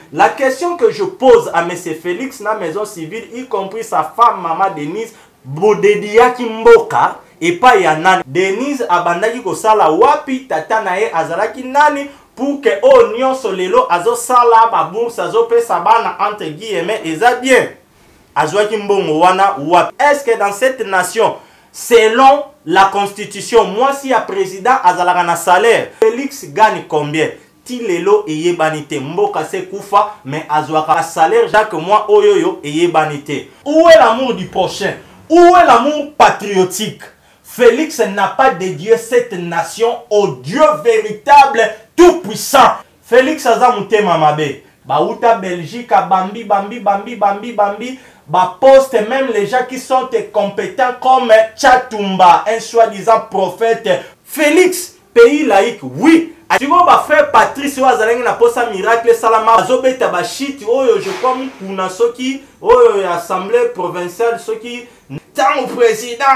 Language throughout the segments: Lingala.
La question que je pose à M. Félix, na maison civile, y compris sa femme, Maman Denise, Bodedia Kimboka, et pas Yanani. Denise abandaki ko sala wapi, tata nae azalaki nani, pour que Onion Solelo azo sala babou, sazo pe sabana entre guillemets, eza bien. Azwaki mbongo wana wapi. Est-ce que dans cette nation, selon la constitution, moi si un président azalaka na salaire, Félix gagne combien? Tilelo eye banité mboka se koufa mais azwaka salaire chaque mois oyoyo eye banité. Où est l'amour du prochain? Où est l'amour patriotique? Félix n'a pas dédié cette nation au Dieu véritable tout puissant. Félix aza mutema mabe. Baouta Belgique bambi ba poste même les gens qui sont compétents comme Tchatumba, un soi-disant prophète. Félix, pays laïque, oui. Tu vas faire Patrice Ouazaleng na posa miracle salama azobeta bashiti oyo je crois kuna soki oyo assemblée provinciale soki tant président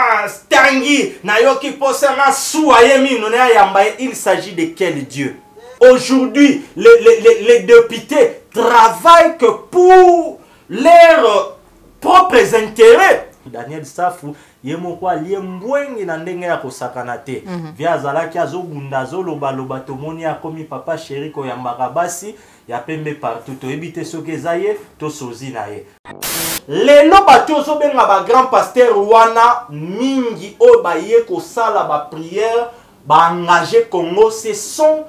Tangi na yoki posa na souayemi nona yambaye. Il s'agit de quel Dieu? Aujourd'hui les députés travaillent que pour leurs propres intérêts. Daniel Safou yemoko aliembwengi na ndenge ya kosakana te via zalaki azobunda zoloba loba tomoni akomi papa chéri ko yambaka basi ya pembe partout to ebite soki ezaye to sozi na ye. Lelo bato ozobenga ba grand pasteur wana mingi o baye ko sala ba prière ba engager Congo, ce sont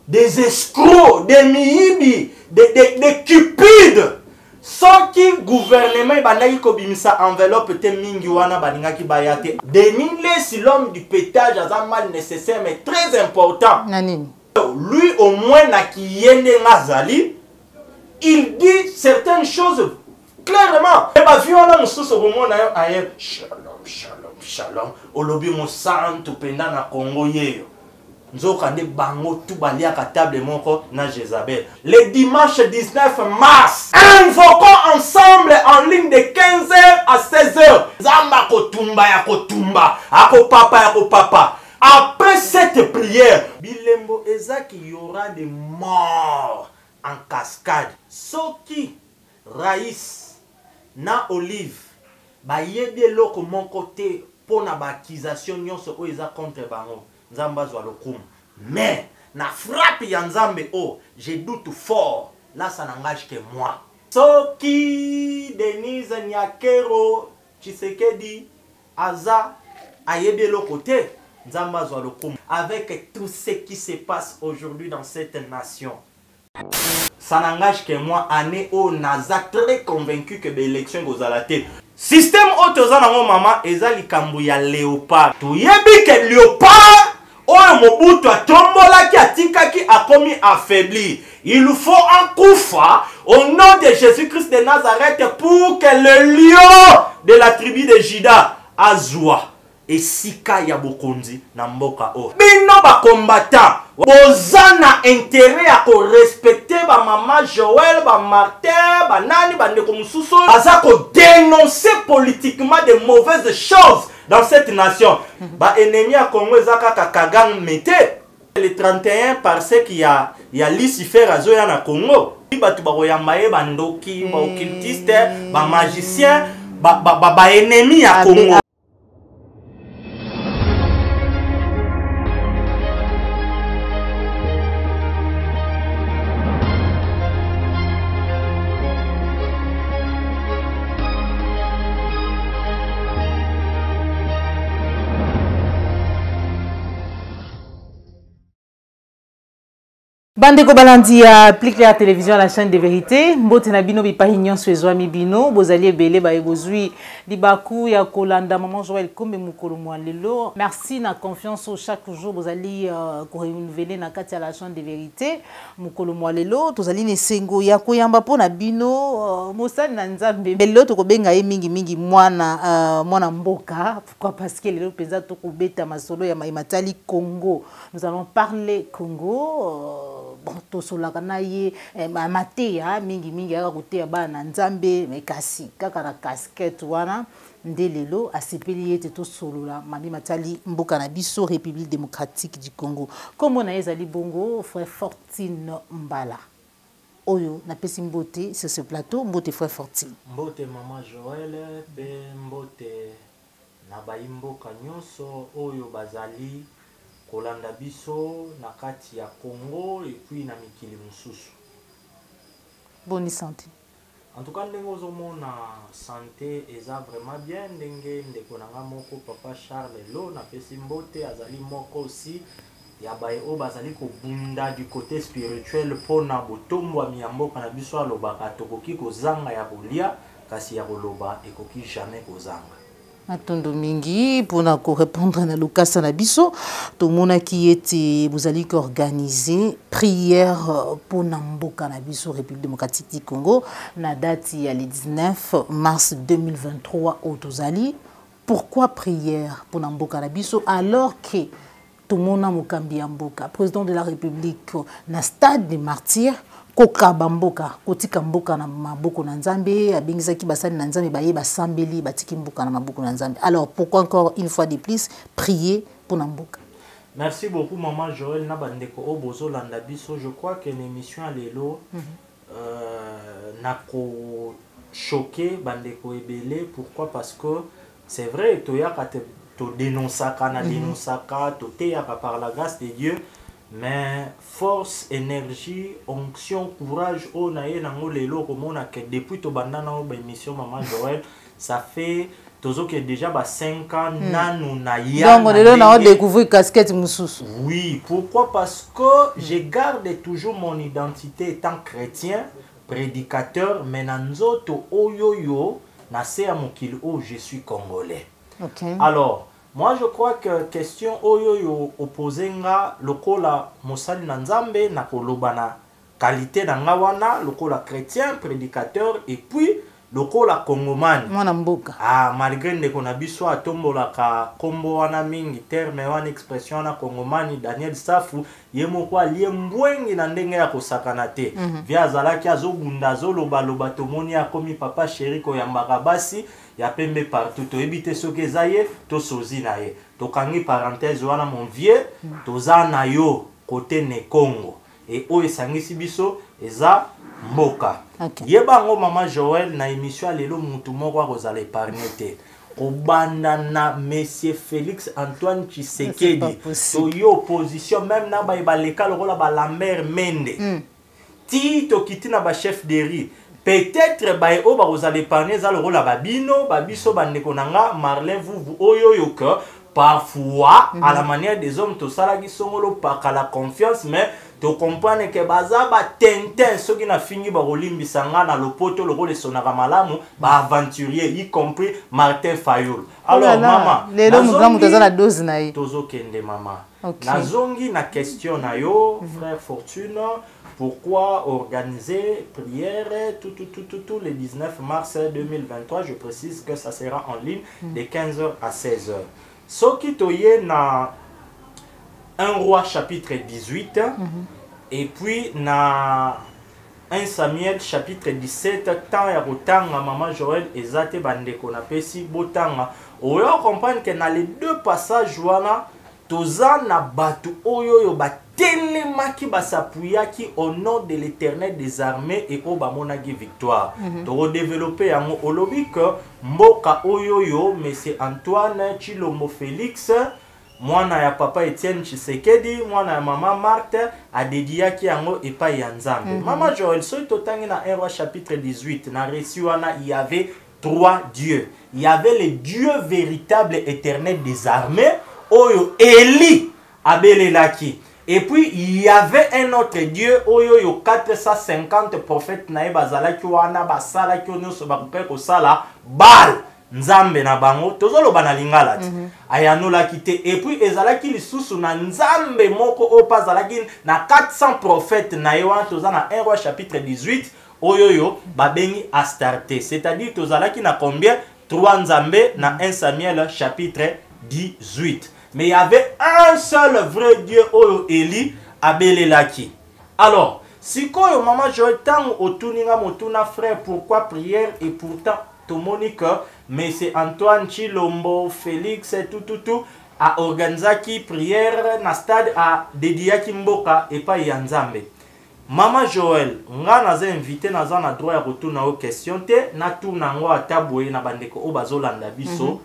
des escrocs, des miyibi, des cupides. Soki gouvernement bandaki kobimisa enveloppe te mingi wana baningaki bayate. Denile si l'homme du pétage a mal nécessaire mais très important. Nanini. Lui au moins na kiyende ngazali, il dit certaines choses clairement. Et ba viona mususu bomona yo aye shalom shalom shalom olobi mo santo penda na Congo yeyo. Nzokande bango tout baliaka table moko na Jézabel. Le dimanche 19 mars, invoquons ensemble en ligne de 15h à 16h. Zamba kotumba ya kotumba, ako papa. Après cette prière, Bilembo Ezaki, il y aura des morts en cascade. Soki, Raïs, na Olive, ba yede loko mon côté pour na bakisation nyonso o eza contre bango. Mais, na frappe Yanzambe, oh, je doute fort. Là, ça n'engage que moi. Soki, Denise, Nyakero, Tshisekedi, Aza, Ayebe le côté, Nzamba Zoualokoum. Avec tout ce qui se passe aujourd'hui dans cette nation. Ça n'engage que moi, année où Naza très convaincu que l'élection goes à la tête. Système autozana mon maman, Ezali Kambouya Léopard. Tu yebi que Léopard. Oyo Mobutu a tombola qui a tika qui a commis affaibli. Il nous faut un coup fort au nom de Jésus-Christ de Nazareth pour que le lion de la tribu de Juda Azua et Sika Yabokonzi Namboka O. Bino ba combattant. Bozana intérêt à respecter ba maman Joël, ba Martin, ba Nani, ba Ndeko Mususu. Aza ko dénoncer politiquement de mauvaises choses dans cette nation. Ba ennemi à Congo ezaka Kakagan Mete. Le 31 parce qu'il y a Lucifer Azoya na Congo. Batu ba koyambaye ba ndoki, ba occultiste, ba magicien, ba ennemi à Congo. Bandeko Balandi applique la télévision à la chaîne de vérité. Mbote na bino bi pahignon swezwami bino bozali ebele ba ebozui libaku ya kolanda maman Joël Kombe mukolo lelo. Merci na confiance au chaque jour bozali ko renouveler na kati ya la chaîne de vérité mukolo lelo tozali ne sengo ya koyamba pona bino mosali na nzambe lelo to kobenga ye mingi mwana mboka. Pourquoi? Parce que lelo penza to kobeta masolo ya matali Congo. Nous allons parler Congo. Bon, to solaka na ye mateya mingi aka koteya bana nzambe mekasi kaka na casquette wana ndelelo asepeli ete to solola mami matali mboka na biso République démocratique du Congo. Comme on a ezali bongo frère Fortune Mbala oyo na pesi mbote sur ce plateau mbote frère Fortune. Mbote maman Joël pe mbote na baimboka nyonso oyo bazali kolanda biso na kati ya Congo et puis na mikili mususu. Bonne santé. En tout cas, ndenge santé eza vraiment bien ndenge ndeko nanga moko papa Charles Lo na pesi mbote azali moko aussi ya bae o bazali ko bunda du côté spirituel pona botombo ya mboka na biso alobaka tokoki kozanga ya kolia kasi ya koloba ekoki jamais kozanga. Atondo mingi pour répondre na Lucas na biso to mona ki ete bozali ko organiser prière pour mboka na biso République démocratique du Congo na date ya le 19 mars 2023 au tozali. Pourquoi prière pour mboka na biso alors que tout le monde mokambi ya mboka président de la République na stade des martyrs koka bamboka kotika mboka na maboko na Nzambe abingisaki basali na Nzambe baye basambeli batiki mboka na maboko na Nzambe. Alors pourquoi encore une fois de plus prier pour mboka? Merci beaucoup maman Joël na bandeko obozo landa biso. Je crois que l'émission à lelo na ko choqué bandeko ebele. Pourquoi? Parce que c'est vrai toyaka to dénonçaka na dénonçaka to teyaka par la grâce de Dieu. Mais force, énergie, onction, courage, on a eu depuis to bandana au émission maman Joël, ça fait tozo que déjà 5 ans nanu na ya. Donc on a découvert casquette moussous. Oui, pourquoi? Parce que je garde toujours mon identité étant chrétien, prédicateur, mais nanzoto oyoyo na se a mokili o je suis congolais. Okay. Alors moi, je crois que question oyo opposé nga lokola mosali na Nzambe na koloba na qualité na nga wana lokola chrétien prédicateur et puis lokola congomani mwana mboka. Malgré ndeko na biso atombola ka kombo wana mingi terme wana expression wana congomani Daniel Safu ye moko alie mbwengi na ndenge ya kosakana te via azalaki azobunda azoloba loba tomoni akomi papa chéri ko yambaka basi ya pembe partout to ebite soki ezaye to sozi na ye tokangi parenthèse wana mon vieux toza na yo côté ne Congo et o esangisi biso eza mboka. Okay. Yebango maman Joël na émission lelo mutu moko akozala épargné te obanda na monsieur Félix Antoine Tshisekedi to yo opposition même na ba leka lokola ba Lambert Mende ti to kitina ba chef de riz peut-être ba o ba kozala épargné za lokola babino babiso bandeko nanga Marlin vous oyo que parfois à la manière des hommes to salaki songolo pa la confiance mais to comprendre que baza ba tintin soki na fini ba kolimbisa nga na lopoto lokole sonaka malamu ba aventurier y compris Martin Fayol. Alors maman lelo mugamu tozala dose na ye tozo kende maman. Okay. Nazongi na question na yo frère Fortune, pourquoi organiser prière tout le 19 mars 2023? Je précise que ça sera en ligne de 15h à 16h. Soki toye na 1 roi chapitre 18 et puis na 1 Samuel chapitre 17 tant ya kotanga maman Joël ezate bandeko na pesi botanga oyo comprendre que na les deux passages wana toza na batu oyo yo batelemaki basapuyaki au nom de l'Éternel des armées et o bamonaki victoire to redévelopper yango olobi que mboka oyo yo monsieur Antoine Tshilombo Félix mwana ya papa Etienne Tshisekedi mwana ya mama Marthe adediaki yango epai ya Nzambe. Mama Joël so totangi na 1 roi chapitre 18 na récit wana il y avait 3 dieux. Il y avait le Dieu véritable éternel des armées oyo Eli abelelaki. Et puis il y avait un autre Dieu oyo yo 450 prophètes na bazalaki wana basalaki nyonso bakope ko sala Baal Nzambe na bango tozoloba na lingala ti ayanolaki te et puis ezalaki lisusu na Nzambe moko o pazalaki na 400 prophètes na ye wana toza na 1 roi chapitre 18 oyoyo babengi Astarté, c'est-à-dire tozalaki na combien 3 Nzambe na 1 Samuel chapitre 18. Mais il y avait un seul vrai Dieu oyo Eli abelelaki. Alors sikoyo maman Joël tango otuninga motuna frère pourquoi prière et pourtant Monique, mais c'est Antoine Tshilombo Félix tout a organisé prière na stade a dédié mboka et pas Nzambe. Mama Joël, nga naza invité naza na droit ya retourna aux questions te na tourna ngo ataboué na bandeko o bazolanda biso.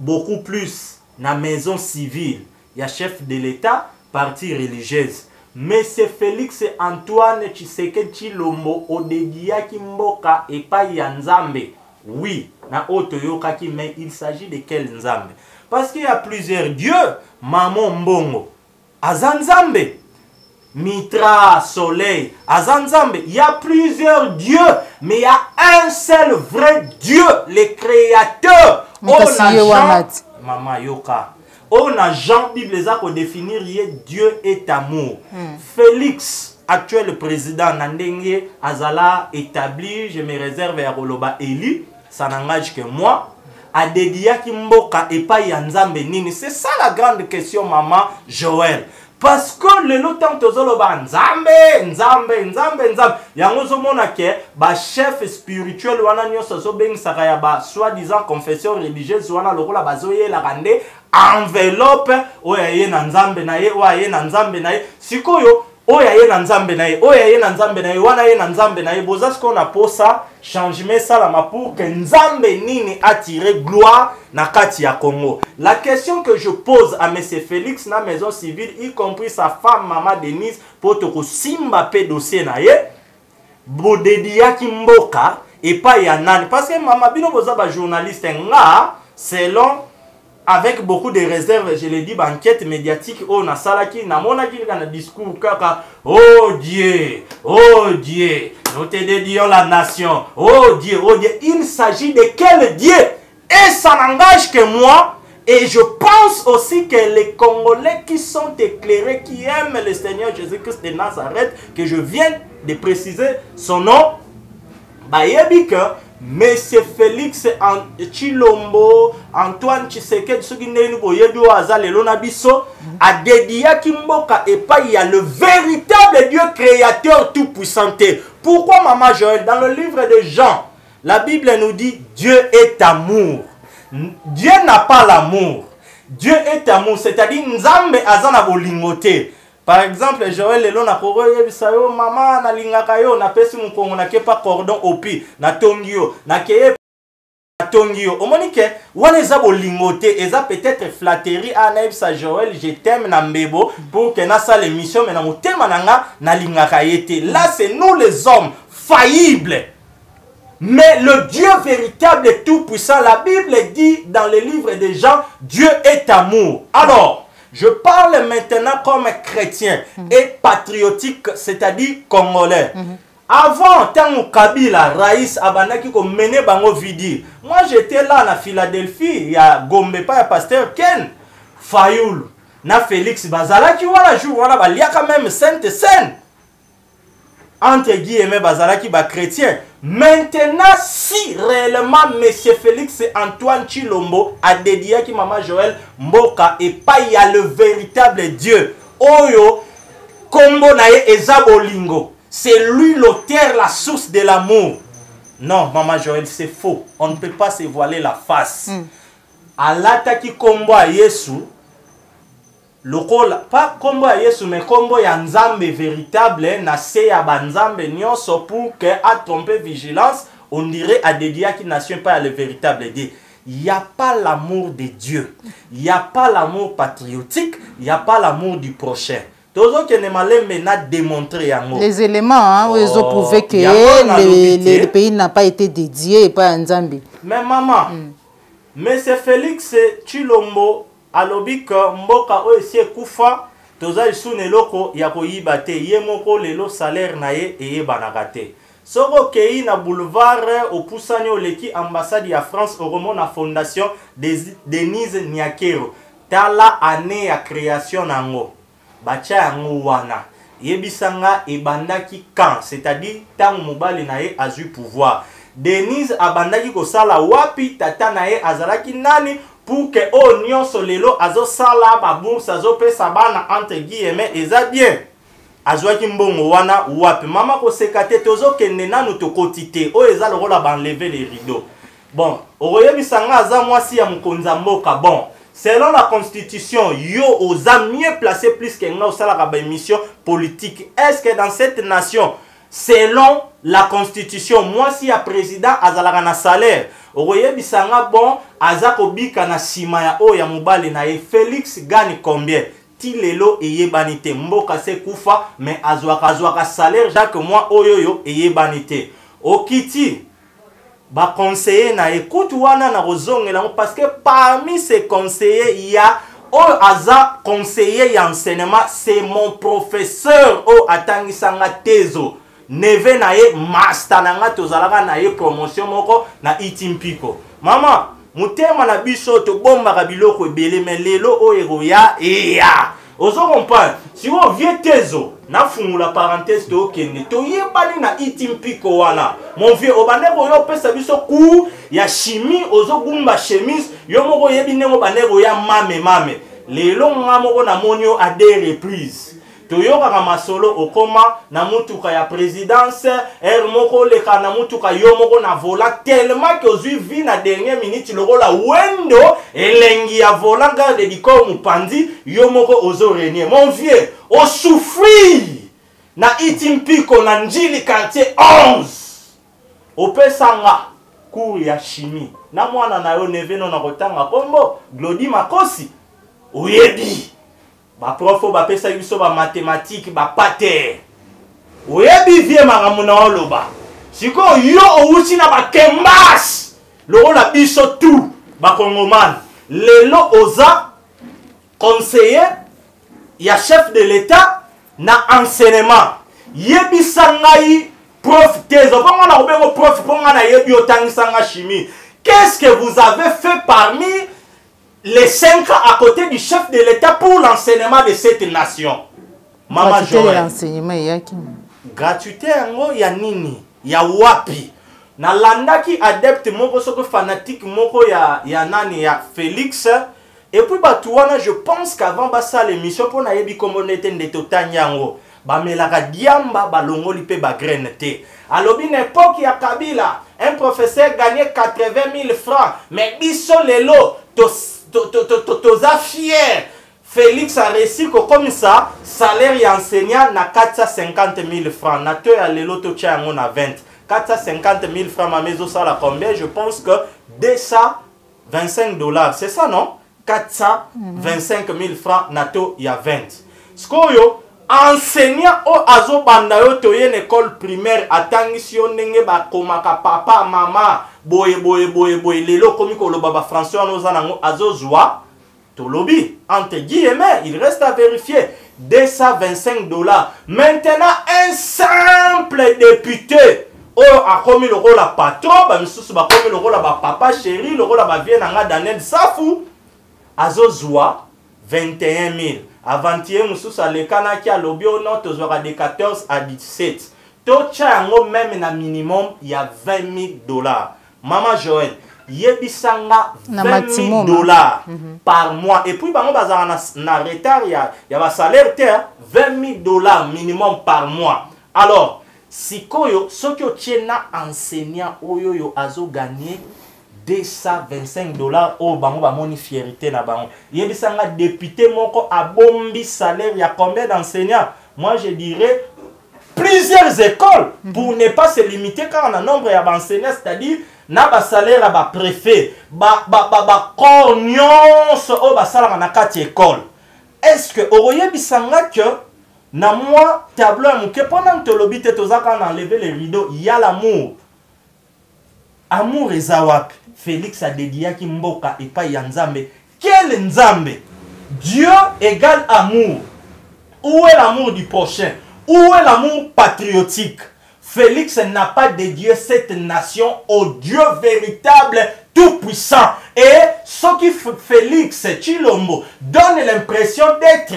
Beaucoup plus na maison civile, il y a chef de l'État, parti religieuse. Mais c'est Félix Antoine Tshisekedi Tshilombo Odegia Kimboka et pas Nzambe. Oui, na otoyoka ki, mais il s'agit de quel Nzambe? Parce qu'il y a plusieurs dieux. Maman Mbongo, Azanzambe. Mitra, Soleil, Azanzambe. Il y a plusieurs dieux, mais il y a un seul vrai Dieu, le Créateur. On a Jean, Mama Yoka. On a Jean, Bible les a pour définir Dieu est amour. Félix, actuel président Nandenge, Azala établi, je me réserve à Roloba Eli, ça n'engage que moi. Adedia Kimboka et pas Yanzambe Nini. C'est ça la grande question, maman Joël. Parce que le longtemps tozoloba Nzambe. Yangozo monake ba chef spirituel wana nyoso zo beng sakaya ba soi-disant confession religieuse wana lokola bazoye la rande enveloppe oyaye na Nzambe na ye oyaye na Nzambe na ye sikoyo oyaye na Nzambe na ye oyaye na Nzambe na ye wana ye na Nzambe na ye boza ce qu'on a posa changement salama pour que Nzambe nini attire gloire na kati ya Congo. La question que je pose à M. Félix na maison civile, y compris sa femme Maman Denise, pour te simba pe dossier na ye, bodedia kimboka et pas yanan. Parce que Maman Bino boza ba journaliste nga, selon avec beaucoup de réserves, je l'ai dit, enquête médiatique, on a salaki, na monaki na discours kaka, oh Dieu, nous te dédions la nation, oh Dieu, il s'agit de quel Dieu? Et ça n'engage que moi, et je pense aussi que les Congolais qui sont éclairés, qui aiment le Seigneur Jésus-Christ de Nazareth, que je viens de préciser son nom, bah yebike, Monsieur Félix Tshilombo, Antoine Tshisekedi, ce qui n'est pas Yedo Azalelo Nabiso, a dédié Kimboka et pas il y a le véritable Dieu créateur tout-puissant. Pourquoi, Maman Joël, dans le livre de Jean, la Bible nous dit Dieu est amour. Dieu n'a pas l'amour. Dieu est amour, c'est-à-dire Nzambe azana bolingote. Par exemple, Joël Lelo na koro yebisayo mama na lingakayo na pesi mukongo na kepa cordon opi na tongio na keye na tongio. Omonike wana eza bolingote eza peut-être flatterie ana yebisa Joël je t'aime na mbebo pour que na sa l'émission mais na motema nanga na lingakayete. Là c'est nous les hommes faillibles. Mais le Dieu véritable et tout puissant, la Bible dit dans le livre de Jean, Dieu est amour. Alors je parle maintenant comme chrétien et patriotique, c'est-à-dire congolais. Avant, tant Kabila, Raïs, Abanaki, qu'on menait Bango Vidi. Moi, j'étais là à Philadelphie, il y a Gombe, il y a Pasteur Ken, Fayoul, na Félix Bazala, qui voilà, voilà, il y a quand même Sainte Seine. Entre guillemets, Bazala qui est chrétien. Maintenant, si réellement M. Félix Antoine Tshilombo a dédié qui Maman Joël Mboka et pas il y a le véritable Dieu, Oyo, Kombo Naye Ezabolingo, c'est lui l'auteur, la source de l'amour. Non, Maman Joël, c'est faux. On ne peut pas se voiler la face. Alata qui Kombo a Yesu, lokola pas kombo ya Yesu mais kombo ya Nzambe véritable na se ya banzambe nyonso pour que à tromper vigilance on dirait à dédier qui nation pas le véritable Dieu. Il n'y a pas l'amour de Dieu, il n'y a pas l'amour patriotique, il n'y a pas l'amour du prochain. Toujours que ne m'a démontré les éléments hein, où ils ont prouvé que le pays n'a pas été dédié et pas Nzambe. Mais maman, Monsieur Félix Tshilombo alobi que mboka o esi kufa toza isune loko ya koyiba te ye moko lelo salaire na ye eyebanaka te soko kei na boulevard opusani oleki ambassade ya France oromo na fondation Denise Nyakero tala année ya création nango bacha yango wana yebisanga ebandaki quand c'est-à-dire tant mobali na ye azui pouvoir Denise abandaki kosala wapi tata na ye azalaki nani pour que o nyonso lelo azo sala ba bourse azo pesa bana entre guillemets eza bien azwaki mbongo wana wapi mama ko sekate tozo kende nanu to kotite o ezalo rola ba enlever les rideaux bon oyebi sanga aza mwasi ya mkonza mboka bon selon la constitution, yo osa mieux placé plus que nga osala ka ba émission politique. Est-ce que dans cette nation, selon la constitution, moi si ya président azalaka na salaire, oye bisanga bon azako bika na sima ya o ya mobali na ye Félix gagne combien? Ti lelo eyebanite mboka se kufa mais azwaka salaire chaque mois oyoyo eyebanite. Okiti ba conseiller na écoute wana na rozongela parce que parmi ces conseillers il y a aza conseiller ya enseignement, c'est mon professeur o atangisanga tezo neve na ye master nanga tozalaka na ye promotion moko na itimpiko. Mama mutema na biso to bomba ka biloko ebele mais lelo o eroya ya ozo comprendre si o vie tezo na fungula parenthèse to kende to yebani na itimpiko wana mon vieux obandeko yo pesa biso ku ya chimie ozo gumba chemise yo moko yebi nengo bandeko ya mame lelo ngamoko na monio a des reprises toyoka ka masolo okoma na mutuka ya présidence moko leka na mutuka yo moko na vola tellement que ozui vi na dernière minute lokola wendo elengi ya vola garde diko mupandi yo moko ozo renier mon vieux o souffrir na itimpiko na njili quartier 11 opesanga cours ya chimie na mwana na yo neveno na kotanga kombo Glody Makosi oyebi ba profo ba pesa biso ba mathématique ba pater oyebi vie makamuna oloba siko yo outi na ba kembas lokola biso tout ba kongoman lelo oza conseiller ya chef de l'état na enseignement yebi sangai prof tezo ponga na obengo prof ponga na yebi otangisanga chimie. Qu'est-ce que vous avez fait parmi les 5 ans à côté du chef de l'État pour l'enseignement de cette nation? Maman Joël. L'enseignement yaki. Gratuité yango ya nini? Ya wapi? Na landaki adepte moko soko fanatique moko ya nani ya Félix. Et puis batouana, je pense qu'avant basa l'émission pour na yebi komonete ndeto tanyango. Ba melaka diamba balongo lipe ba graine te. Alobi n'époque ya Kabila, un professeur gagnait 80 000 francs, mais biso lelo toza fier. Félix a réussi comme ça, salaire et enseignant na 450 000 francs. Na to ya lelo to tchango na 20. 450 000 francs ma maison ça la combien? Je pense que $225. C'est ça non? 425 000 francs na to ya 20. Skoyo enseignant o azo banda yo to yen école primaire atangisi yo ndenge ba komaka papa mama boye lelo komi ko loba ba François noza nango azo zwa to lobby entre guillemets il reste à vérifier $225. Maintenant un simple député o a commis le rôle la patron ba misusu ba commis le rôle ba papa chéri le rôle ba vie nanga Daniel Safu azo zwa 21 000. Avant-hier, nous sommes allés à lobby au nord, de 14 à 17. Tout yango même na minimum, il y a $20 000. Maman Joël, yebisanga $20 par mois. Et puis, bango bazara na retard, il y a un salaire terre, $20 000 minimum par mois. Alors, si koyo, ce que tu as enseignant, oyo azo gagné $225 au bango ba moni fierté na bango. Yebisanga député moko a bombi salaire ya combien d'enseignants? Moi je dirais plusieurs écoles pour ne pas se limiter car on a nombre ya enseignants, c'est-à-dire na ba salaire ba préfet ba cornions au ba salaire na 4 écoles. Est-ce que oyebisanga que na moi tableau muke pendant que lobby te tozaka na enlever les rideaux, il y a l'amour. Amour et zawap. Félix a dédié à Kimboka et pas Yanzambe. Quel Nzambe? Dieu égale amour. Où est l'amour du prochain? Où est l'amour patriotique? Félix n'a pas dédié cette nation au Dieu véritable, tout-puissant. Et ce qui Félix Chilombo donne l'impression d'être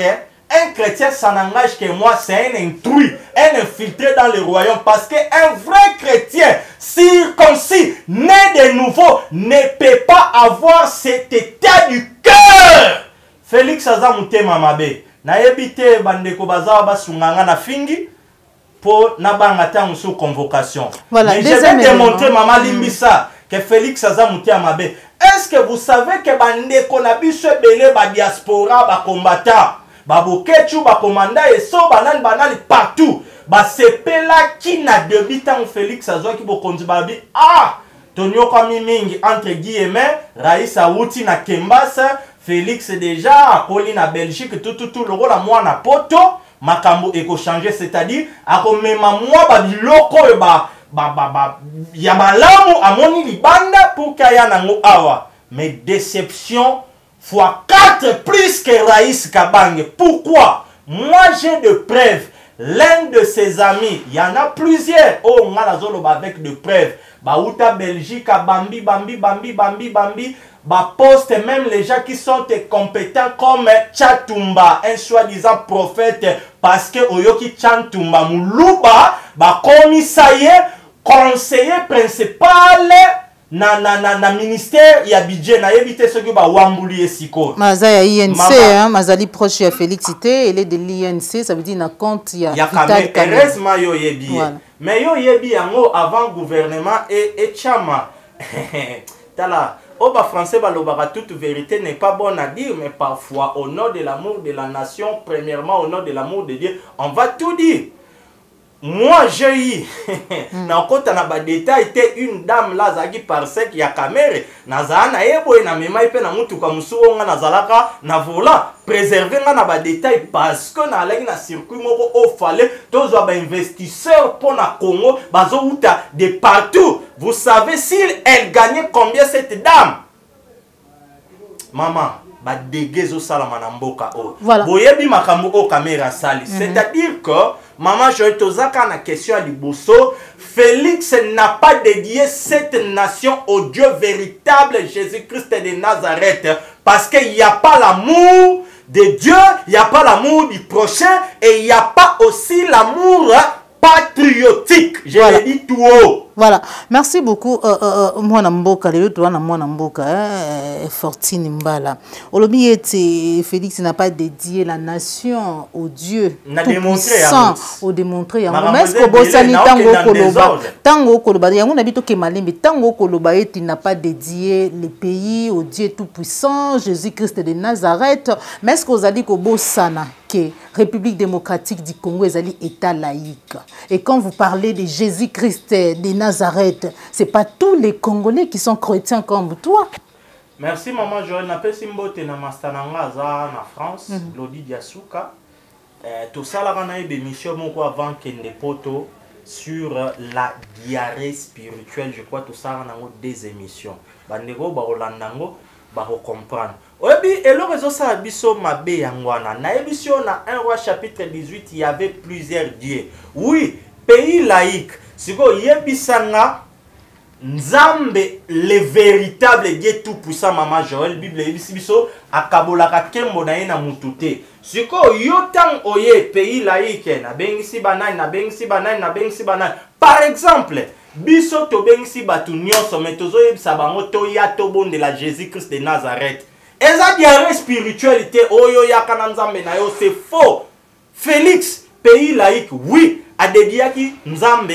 un chrétien sans engage que moi, c'est un intrus, un infiltré dans le royaume. Parce qu'un vrai chrétien circoncis, né de nouveau, ne peut pas avoir cet état du cœur. Félix Azamute Mamabe, na ebite bandeko bazawa basunganga na fingi pour nabanga sous convocation. Voilà, mais je vais démontrer Maman Limbisa que Félix Azamute Mamabe, Est-ce que vous savez que bandeko na biso ebele ba diaspora ba combattant ba bokechu ba commandant et so banani partout ba sepela ki na debitant Félix azwaki bokonzi ba bi Tonyo kami mingi entre guillemets Raïs Awuti na Kembasa Félix déjà akoli na Belgique tout le la moi na poto makambo eko changer c'est-à-dire akomema moi ba biloko ya malamu amoni libanda pour kaya nango awa mais déception fois 4 plus que Raïs Kabange. Pourquoi? Moi j'ai de preuves. L'un de ses amis, il y en a plusieurs. Oh, on a la zone avec de preuves. Baouta Belgique, Bambi. Bah poste même les gens qui sont compétents comme Chatumba, un soi-disant prophète, parce que Oyoki Chatumba Moulouba, bah commissariat, conseiller principal. Na ministère ya budget na éviter ce que ba wambuli esiko maza ya INC hein mazali proche ya Félixité elle est de l'INC ça veut dire na compte ya Vital heureusement yo yebi voilà. Mais yo yebi yango avant gouvernement et chama tala oba français balobaka toute vérité n'est pas bonne à dire mais parfois au nom de l'amour de la nation premièrement au nom de l'amour de Dieu on va tout dire. Moi j'ai eu na kota na ba détail était une dame là zaki parsec ya caméra nazana ebo na mema ipe na mutu ka musuo nga nazalaka na volant préserver nga na ba détail parce que na leki na circuit moko o fallait tous ba investisseurs pour na Congo bazo uta de partout. Vous savez s'il elle gagnait combien cette dame? Maman ba déguezo salama na mboka o. Boyebi makambo o caméra sali. C'est-à-dire que maman, je te pose une question à Liboso. Félix n'a pas dédié cette nation au Dieu véritable, Jésus-Christ de Nazareth. Parce qu'il n'y a pas l'amour de Dieu, il n'y a pas l'amour du prochain et il n'y a pas aussi l'amour patriotique. Je l'ai dit tout haut. Voilà, merci beaucoup. Moi Namboka, le toi na moi Namboka, Fortine Mbala. Olobi était Félix n'a pas dédié la nation au Dieu tout-puissant, au démontrer. Est-ce que Bosani Tango Koloba, yango nabito Kemalembe, Tango Koloba il n'a pas dédié le pays au Dieu tout-puissant, Jésus-Christ de Nazareth. Mais est-ce que vous avez dit que Bosana, que République démocratique du Congo est un État laïque? Et quand vous parlez de Jésus-Christ de Nazareth, c'est pas tous les Congolais qui sont chrétiens comme toi. Merci maman Joël. N'appelle Simbote na mastananga za na France, Lodi Diasuka. Tout ça là on a eu des missions moko avant kende poto sur la diarrhée spirituelle. Je crois tout ça on a eu des émissions. Bandego ba Rolandango ba comprendre. Obi elo rezo sa biso mabe yangwana. Na émission na 1 roi chapitre 18, il y avait plusieurs dieux. Oui, pays laïque. Siko yebisanga Nzambe le véritable Dieu tout puissant maman Joël Bible yebisibiso akabolaka kembo na ye na mutute. Siko yotang oye pays laïque na bengisi banani na bengisi banani na bengisi banani. Par exemple, biso to bengisi batu nyonso metozo yebisa bango to ya to bonde la Jésus-Christ de Nazareth. Eza diarrhée spiritualité oyo yakana Nzambe na yo c'est faux. Félix pays laïque oui a dédiaki Nzambe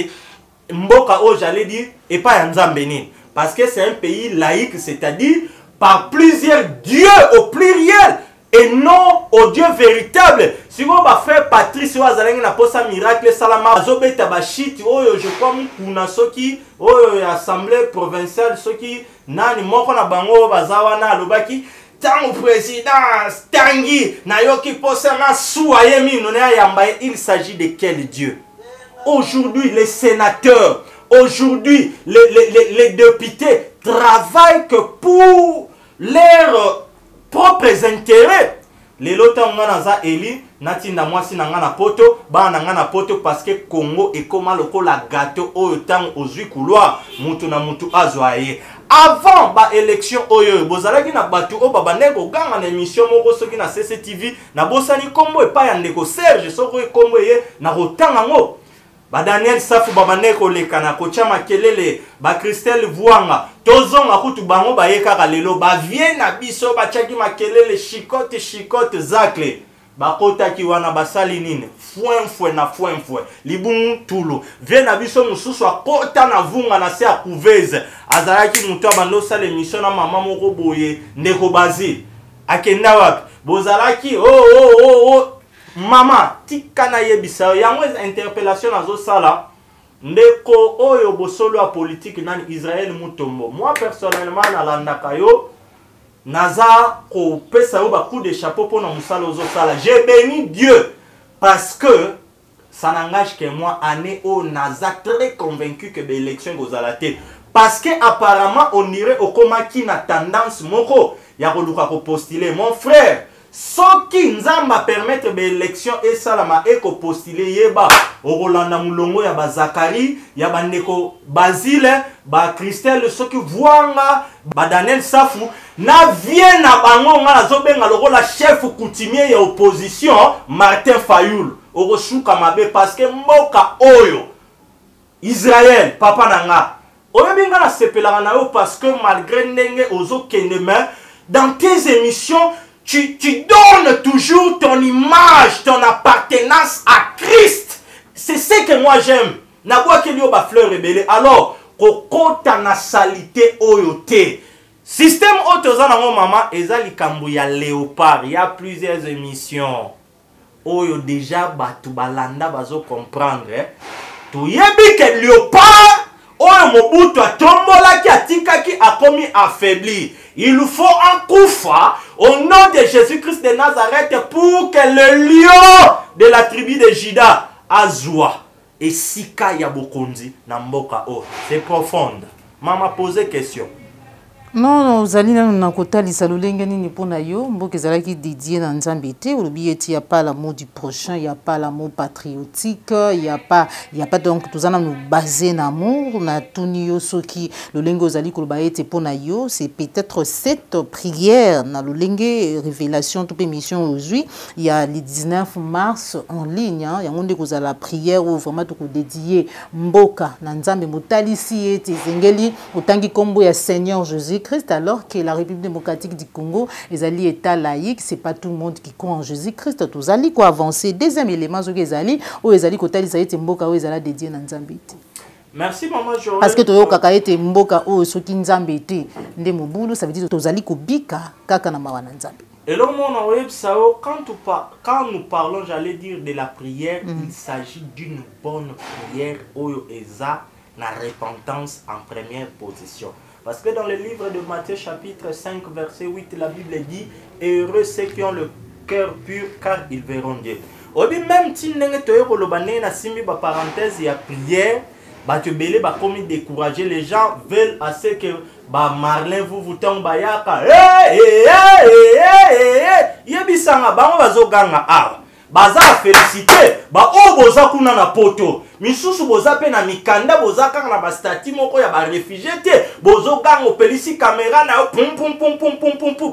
Mboka oh j'allais dire et pas Nzambe nini parce que c'est un pays laïque c'est-à-dire par plusieurs dieux au pluriel et non au Dieu véritable. Si vous va faire Patrice ou Azalengi na posa miracle salama zobeta bashiti oyo je crois kuna soki oyo assemblée provinciale soki nani moko na bango bazawa na lobaki tant président Tangi na yoki posa na suayemi nona yambaye. Il s'agit de quel Dieu? Aujourd'hui, les sénateurs, aujourd'hui, les députés travaillent que pour leurs propres intérêts. Les lotins ont élu, natina mwasi nangana poto, ba nangana poto parce que Congo est comme la gâteau au temps aux huit couloirs, mutu na mutu azwaye. Avant ba élection oyo, bozalaki na batu o babaneko ganga na émission moko soki na CCTV, na bosani kombo e pa ya ndeko Serge soko e kombo ye na rotanga ngo. Ba Daniel Safu babaneko lekana kocha makelele ba Christelle Vuanga tozonga kutu bango ba yeka lelo ba vie na biso ba chaki makelele chicote zakle bakota ki wana basali nini fouin na fouin libumu tulo vie na biso mususu akota na vunga na se a couveze azalaki mutu abando sala émission na mama moko boye ndeko bazi akenda wapi bozalaki mama tika na yebisa yango interpellation nazo sala ndeko oyo bosolo ya politique nani Israël Mutombo moi personnellement nalandaka yo naza ko pesa yo ba coup de chapeau pour na musala ozo sala j'ai béni Dieu parce que ça n'engage que moi année au naza très convaincu que l'élection gozalate parce que apparemment on irait au coma qui na tendance moko ya koluka ko postuler mon frère soki nzamba permettre l'élection et salama et ko postuler yeba okolanda mulongo ya ba Zakari ya ba ndeko Basile ba Christelle soki vuanga ba Daniel Safu na vie na bango nga nazobenga lokola chef coutumier ya opposition Martin Fayoul okoshuka mabe parce que mboka oyo Israël papa nanga oyebinga na sepelanga na yo parce que malgré ndenge ozo kendeme dans tes émissions tu donnes toujours ton image, ton appartenance à Christ. C'est ce que moi j'aime. Na boa ke liyo ba fleur rebelle. Alors, kokota na salité oyote. Système otoza na mo mama ezali kambu ya léopard. Il y a plusieurs émissions. Oyo déjà batu balanda bazo comprendre. Tu yebi ke léopard oyo Mobutu atombola ki atika ki akomi affaibli. Il nous faut un koufa au nom de Jésus-Christ de Nazareth pour que le lion de la tribu de Juda azwa et sika ya bokonzi na mboka o. C'est profonde. Maman posé question. Non, ozali na kotalisa lolenge nini pona yo mboka ezalaki dédié na Nzambe te olobi eti ya pas l'amour du prochain, il y a pas l'amour patriotique, il y a pas donc tozana nous basé na amour na tuni yo soki lolenge ozali koloba eti pona yo c'est peut-être cette prière na lolenge révélation toute émission aujourd'hui il y a le 19 mars en ligne hein, yango nde kozala prière ou vraiment to ko dédié mboka na Nzambe motalisi eti zengeli otangi kombo ya Seigneur Jésus Christ alors que la République démocratique du Congo ezali état laïque c'est pas tout le monde qui croit en Jésus-Christ tous ali ko avancer deuxième élément zo ezali o ezali ko talisa ete mboka o ezala dédié na Nzambe te. Merci maman Joël. Parce que toyo kaka ete mboka o soki Nzambe te nde mobulu ça veut dire tozali ko bika kaka na mawa na Nzambe. Et là, quand nous parlons, j'allais dire de la prière, il s'agit d'une bonne prière oyo eza la repentance en première position. Parce que dans le livre de Matthieu chapitre 5 verset 8, la Bible dit « Heureux ceux qui ont le cœur pur car ils verront Dieu ». Obi même si ndenge toye kolobane na simbi ba parenthèse ya prière, ba te belé ba komi décourager les gens veulent assez que ba Marlin vous tomba yaka yebisanga bango bazoganga awa baza félicité ba o boza kuna na poto misusu boza pe na mikanda boza kanga na ba stati moko ya ba réfugié te bozo ganga pelisi caméra na pum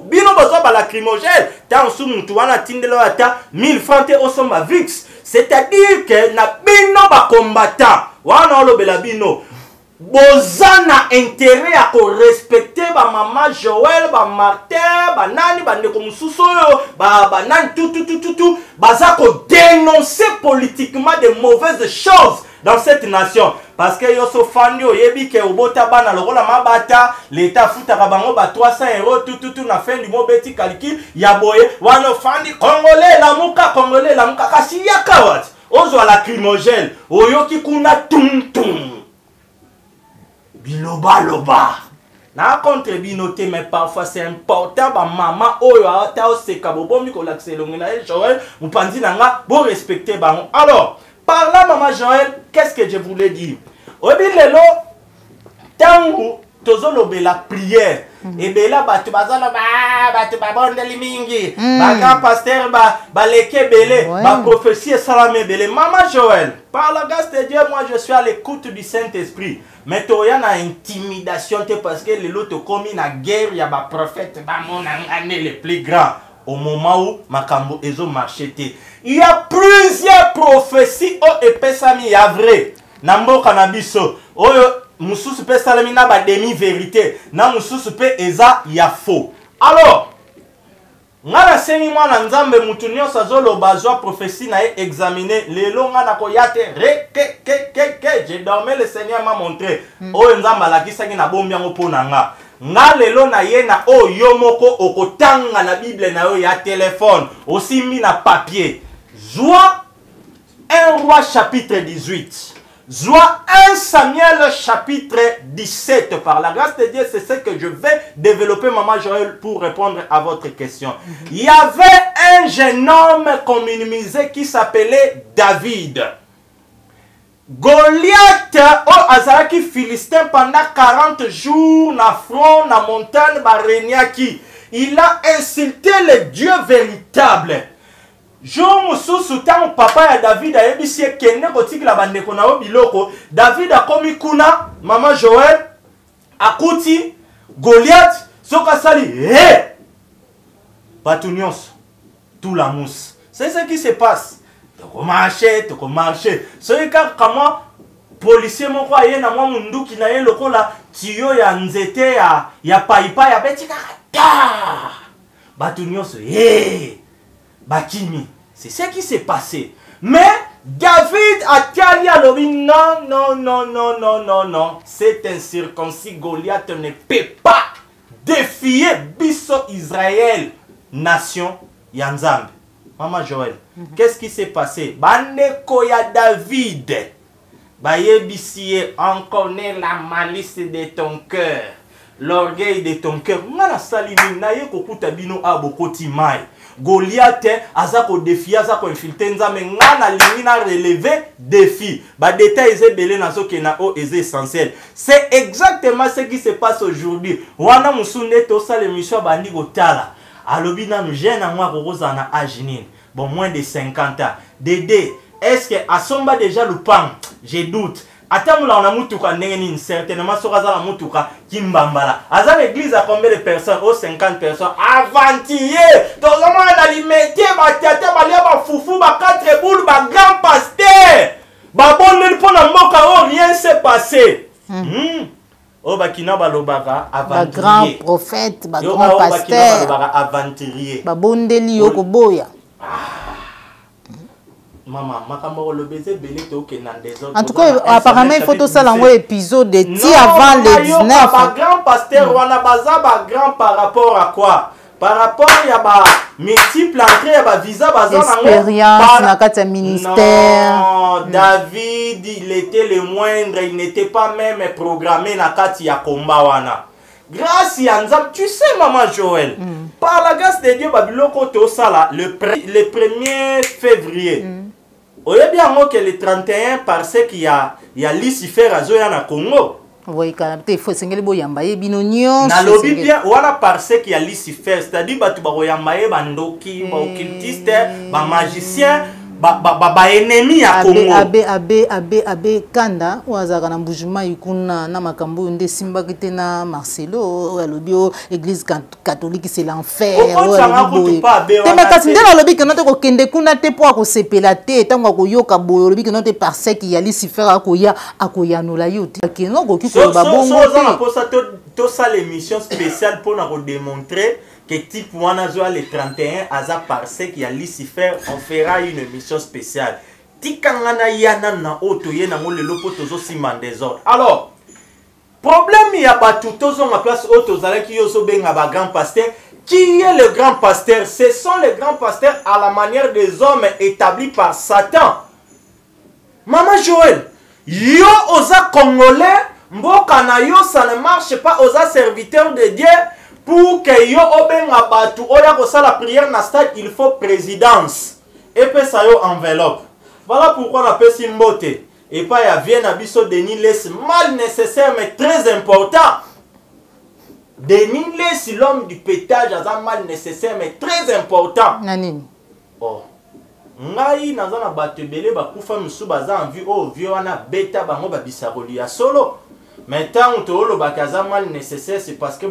bino bozo ba lacrymogène tant sou mutu wana tindelo ata 1000 francs te osomba vix c'est-à-dire que na bino ba combattant wana olobela bino bozana intérêt à respecter ba maman Joël, ba Martin, ba nani, ba ndeko mususu ba nani tout baza ko dénoncer politiquement de mauvaises choses dans cette nation parce que yo so fandi oyebi ke obota bana lokola mabata l'état futa ka bango ba 300 € tout na fin du mois beti calcul ya boye wana fandi congolais la muka kasi yakawat ozo la lacrymogène oyoki kuna tum biloba na contre binoté mais parfois c'est important ba maman oyo ata oseka bobomi ko l'accélonge na Joël mupanzi nanga bon respecter ba. Alors par là maman Joël qu'est-ce que je voulais dire obi lelo tangu tozolobe la prière et bela batu bazala batu babondeli mingi ba grand pasteur ba leke belé ba prophétie salame belé maman Joël par la grâce de Dieu moi je suis à l'écoute du Saint-Esprit. Mais tu as une intimidation parce que les autres commis la guerre, il y a des prophètes, les plus grands. Au moment où Makambo ezo marché. Il y a plusieurs prophéties au epesami ya vrai. Nambo kanabiso. Oyo mususu pe salami na ba demi vérité. Na mususu pe eza ya faux. Alors, ngana sengi mwana nzambe mutu nyonso azoloba zwa prophétie na ye examiner lelo ngana koyate re ke je dormais le Seigneur m'a montré oyo nzambe alakisaki na bombi yango mpo na nga nga lelo na ye na oyo moko okotanga na Bible na yo ya téléphone osimbi na papier zwa 1 Roi chapitre 18 Zwa 1 Samuel chapitre 17. Par la grâce de Dieu, c'est ce que je vais développer, Maman Joël, pour répondre à votre question. Il y avait un jeune homme qu'on minimisait qui s'appelait David. Goliath, azalaki Philistin pendant 40 jours, na front, na montagne, bareniaki. Il a insulté le Dieu véritable. Jour mususu tango papa ya David a yebisi kende kotikila bandeko na biloko David a komi kuna Maman Joël akuti Goliath soka sali batu nyonso tout la mousse. C'est ce qui se passe. Toko marcher. Soki kama policier moko aye na mwa munduki na ye lokola tiyo ya nzete ya paipa ya betika ta batu nyonso bakimi. C'est ce qui s'est passé. Mais David a dit à l'obi, non. C'est un circoncis. Goliath ne peut pas défier Bisso Israël, nation Yanzambe. Maman Joël, qu'est-ce qui s'est passé? Baneko ya David. Bayebisie, on connaît la malice de ton cœur. L'orgueil de ton cœur. Ngana salimi na ye kokuta bino abokoti mai. Goliath azako défi azako infiltré nzambe ngana lingi na relever défi. Ba détails ezebele na soke na o eze essentiel. C'est exactement ce qui se passe aujourd'hui. Wana musunde to sale mission bandi kotala. Alobi na jeune na mwa kokoza na âge nini. Bon moins de 50 ans. Dédé, est-ce que asomba déjà le pan? Je doute. Atamula on a mutuka ndenge certainement soka za la mutuka kimbambala. Aza l'église a combien de personnes? Oh 50 personnes. Avantillé. Tozoma na limete ba tata ba lia ba fufu ba 4 boules ba grand pasteur. Ba bonne pour na mboka oh rien s'est passé. Oh ba kina ba lobaka avantillé. Ba grand prophète, ba grand pasteur. Ba avanturier. Ba bondeli yoko boya. Maman, en tout cas, apparemment, il faut tout ça dans l'épisode de ti avant les 19. Grand pasteur, on a ba grand par rapport à quoi? Par rapport à multiple entrées, à visa, expérience, dans ministère. Non, David, il était le moindre, il n'était pas même programmé dans le combat wana. Grâce à Nzam, tu sais, Maman Joël, par la grâce de Dieu, Babiloko Tosala, le 1er février. Il y a bien que le 31 parce qu'il y a Lucifer à Zoya na Congo. Oui, il faut que vous ayez bien. Nalobi bien, voilà parce qu'il y a Lucifer, c'est-à-dire que vous avez bandoki, occultiste, magicien, ennemi à Congo. Abe Kanda, ou azaka na mbujuma yukuna na makambo nde simba kite na Marcelo, alobio église catholique c'est l'enfer. Tema kasinde la lobi que note ko kende kuna te po ko sepela te tango ko yoka boyo lobi que note parce qu'il y a Lucifer akoya no la yote. Que non ko kiko ba bongo. To ça l'émission spéciale pour nous démontrer que type wana zoa le 31 aza parce qu'il y a Lucifer, on fera une émission spéciale. Tikangana yana na oto yena ngole lopo tozo siman des ordres. Alors, problème il y a pas tout tozo ma place oto zala ki yoso benga ba grand pasteur. Qui est le grand pasteur? Ce sont les grands pasteurs à la manière des hommes établis par Satan. Maman Joël, yo oza congolais, mboka na yo ça ne marche pas oza serviteur de Dieu. Pour que yo obenga batu oya ko la prière na stade, il faut présidence. Et puis ça yo enveloppe. Voilà pourquoi on appelle Simbote. Et pas ya vient à biso Denis laisse mal nécessaire mais très important. Denis laisse l'homme du pétage a mal nécessaire mais très important. Nanini. Oh. Ngai naza na batu belé ba kufa musu baza en vue oh vieux wana beta bango ba bisaroli ya solo. Mais tant que le bakaza mal nécessaire, c'est parce que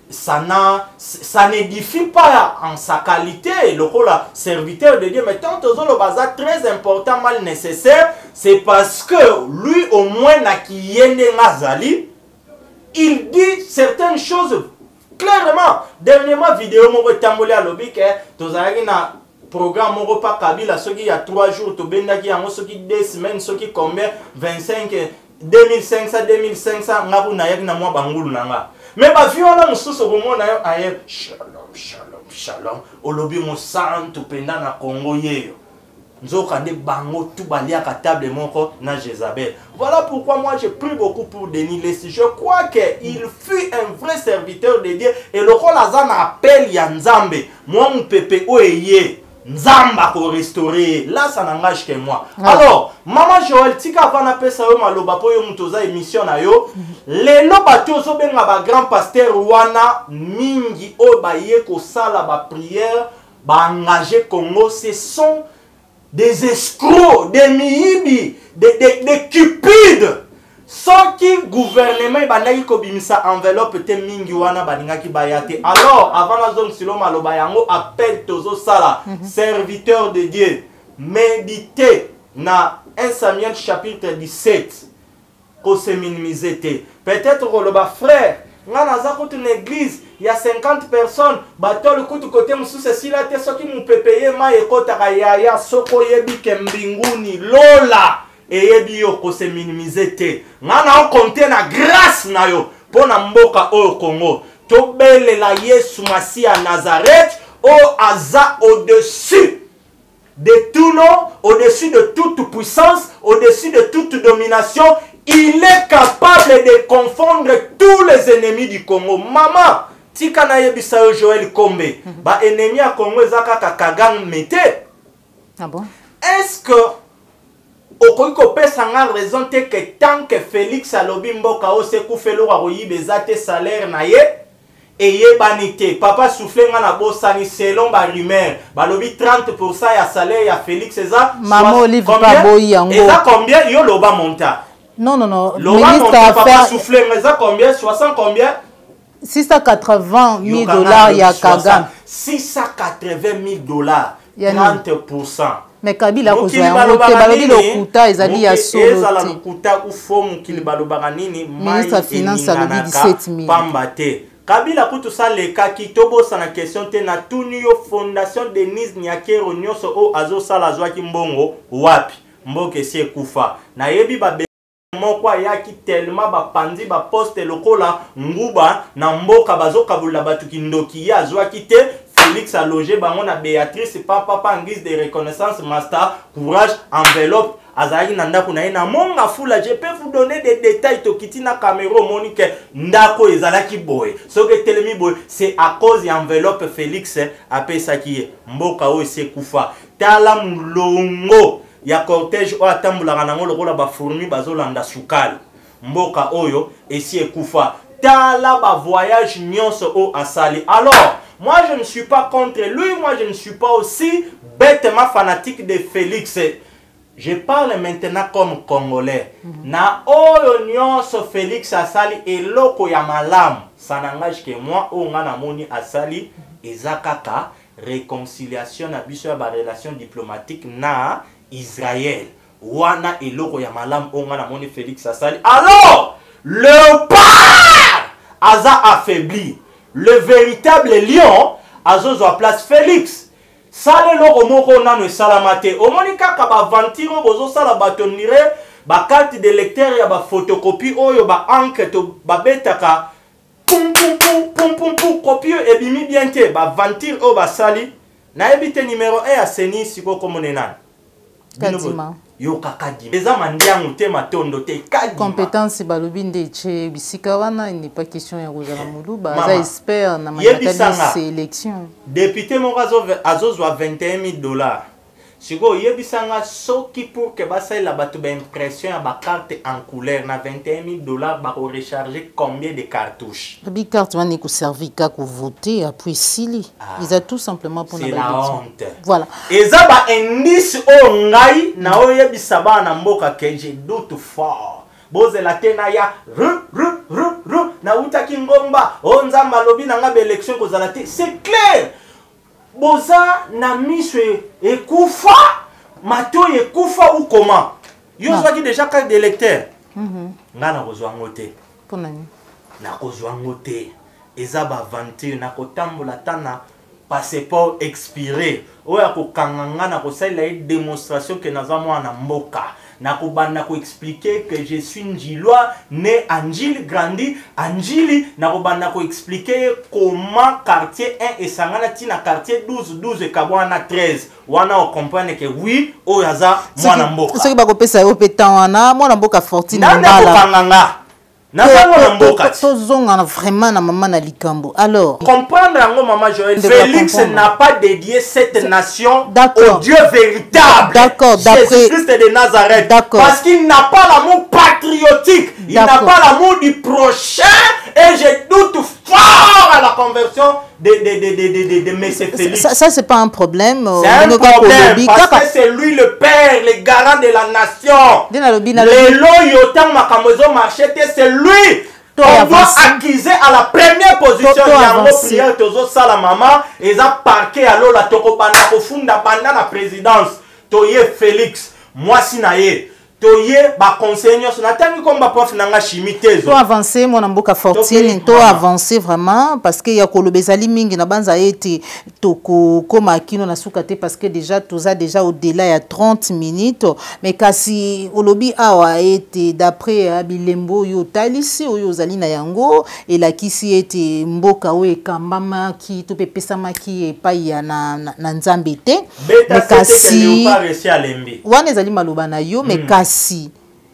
ça n'édifie pas en sa qualité, le serviteur de Dieu. Mais tant que le baza très important, mal nécessaire, c'est parce que lui au moins n'a qui nazali, il dit certaines choses clairement. Dernièrement, vidéo, mon tamboli à lobby, que tu as un programme, mon repas Kabila, ceux qui y a 3 jours, tu as qui a ceux qui 2 semaines, ceux qui combien 25, 2500, 2500, na moi bangulu nanga. Mais bah, violon, on se moment ailleurs. Shalom, shalom, shalom. Au lobby, mon sang, tu penda na Congo yeo. Bango tout balia à table na Jézabel. Voilà pourquoi moi j'ai pris beaucoup pour Denis Lessi. Je crois qu'il fut un vrai serviteur de Dieu. Et le rôle Azan appelle Yanzambe. Moi mon pépé oeye. Nzamba pour restaurer. Là ça n'engage que moi. Alors, maman Joël, tika avant appeler ça yo maloba po yo mutoza émission na yo. Lelo bato zo benga ba grand pasteur wana mingi o ba ye ko sala ba prière ba engager Congo, ce sont des escrocs, des mihibi, des cupides. Sans qui gouvernement bandaki kobimisa enveloppe te mingi wana baningaki bayate. Alors, avant la zone silo maloba yango appelle tozo sala, serviteur de Dieu, méditez na 1 Samuel chapitre 17. Ko se minimiser te. Peut-être que le frère, dans une église, il y a 50 personnes. Bateau le coup de côté, moussou c'est si là, ceux qui m'ont payé, ma ekota ya soko yebi kembinguni lola et yebi yo ko se minimiser te. Ngana on compte na grâce na yo pour na mboka au Congo. To bele la Yesu Masi à Nazareth o aza au-dessus de tout nom, au-dessus de toute puissance, au-dessus de toute domination. Il est capable de confondre tous les ennemis du Congo. Maman, tika na yebisa yo Joël Kombe, ba ennemi à Congo ezaka Kagan mete. Ah bon? Est-ce que okoki pesa nga raison te que tant que Félix alobi mboka o se kufelo wa koyibeza te salaire na ye et banité papa souffle nga na bosani selon ba rumeur balobi 30% ya salaire ya Félix eza maman Olive pas boyi yango. Eza combien yo loba monta? Non, non, non. Le ministre a fait souffler, mais ça combien? 60 combien? 680 000 dollars, il y a Kagan. 680 000 dollars, 30%. Mais Kabila, vous avez un le Kuta, ils ont dit à solo. Ministre des Finances a dit 17 000. Kabila kutu sa leka kitobo sa na question te na tunio fondation Denise Nyakero nyoso o azo sala zwaki mbongo wapi mboke sie kufa na yebi ba mokwa yaki tellement ba pandi ba poste lokola nguba na mboka bazoka bula batu kindoki ya zwaki te. Félix a logé bango na Béatrice papa en guise de reconnaissance master courage enveloppe azali na ndako na ina monga fula. Je peux vous donner des détails to kitina caméra monique ndako ezalaki boy soke telemi boy c'est à cause ya enveloppe Félix a pesa ki mboka o se kufa tala mulongo ya cortège o atambula nango lokola ba fourmi bazolanda sukali mboka oyo esi ekufa tala ba voyage nyonso o asali. Alors moi je ne suis pas contre lui, moi je ne suis pas aussi bêtement fanatique de Félix. Je parle maintenant comme Congolais. Na oyo nyonso Félix asali eloko ya malamu. Ça n'engage que moi o ngana moni asali ezakaka réconciliation na biso ya ba relation diplomatique na Israël. Wana eloko ya malam onga na moni Félix asali. Alors, le père aza affaibli. Le véritable lion azozo a place Félix. Sale loko moko nano salamate. Omoni kaka ba vantiro bozo sala batonire ba carte de lecteur ya ba photocopie oyo ba encre to ba betaka pum pum pum pum pum pum copie et bimi bien te ba vantir o ba sali na ebite numéro 1 ya seni siko komonenana. Kadima. Yo kakadi. Eza mandiangu te matondo te kadima. Compétence balobi ndeche bisika wana il n'est pas question ya kozala muluba za expert na maniakali sélection. Député Morazo azozwa 21 000 dollars. Sigo yebisanga soki pour que basa la batu ba impression ya ba carte en couleur na 21 000 dollars ba ko recharger combien de cartouches? Bi carte wana ko servir ka ko voter après sili. Ils a tout simplement pour na la honte. Voilà. Eza ba indice o ngai na o yebisa ba na mboka ke je doute fort. Boze la tena ya ru na utaki ngomba o nzamba lobi na nga élection ko zala te. C'est clair. Boza na miswe ekufa mato ekufa ou comment yo zwaki déjà carte d'électeur nga na kozwa ngote pour nani na kozwa ngote eza ba aventure na kotambola tana passeport expiré oya kokanganga na kosalela démonstration que naza mwana mboka na kobanda ko expliquer que je suis Njilwa né à Njili grandi à Njili na kobanda ko expliquer comment quartier 1 et sangana tina quartier 12 kabwana 13 wana on comprendre que oui oyaza mwana mboka ce qui ba kopesa yo petan wana mwana mboka fortune ngala vraiment na maman na likambo. Alors, comprendre maman Joël, Félix n'a pas dédié cette nation au Dieu véritable. D'accord, Jésus-Christ de Nazareth. Parce qu'il n'a pas l'amour patriotique, il n'a pas l'amour du prochain et je doute fort à la conversion de M. Félix. Ça c'est pas un problème. C'est un problème parce que c'est lui le père, le garant de la nation. Le loyotan makamozo marchete, c'est lui. On doit accuser à la première position. Yango prière tozo sala mama eza parquet alo la toko banda ko funda banda la présidence. Toye Félix, moi sinaye. Toye ba conseiller sur natangi comme ba prof nanga chimité zo. To avancer mon mboka fortune, to avancer vraiment parce que ya kolobezali mingi na banza ete toko koma kino na sukate parce que déjà toza déjà au-delà ya 30 minutes mais kasi olobi awa ete d'après bilembo yo talisi oyo zali na yango et la kisi ete mboka o ekambama ki to pepesama ki epai ya na nzambe te mais kasi wana ezali maloba na yo mais kasi si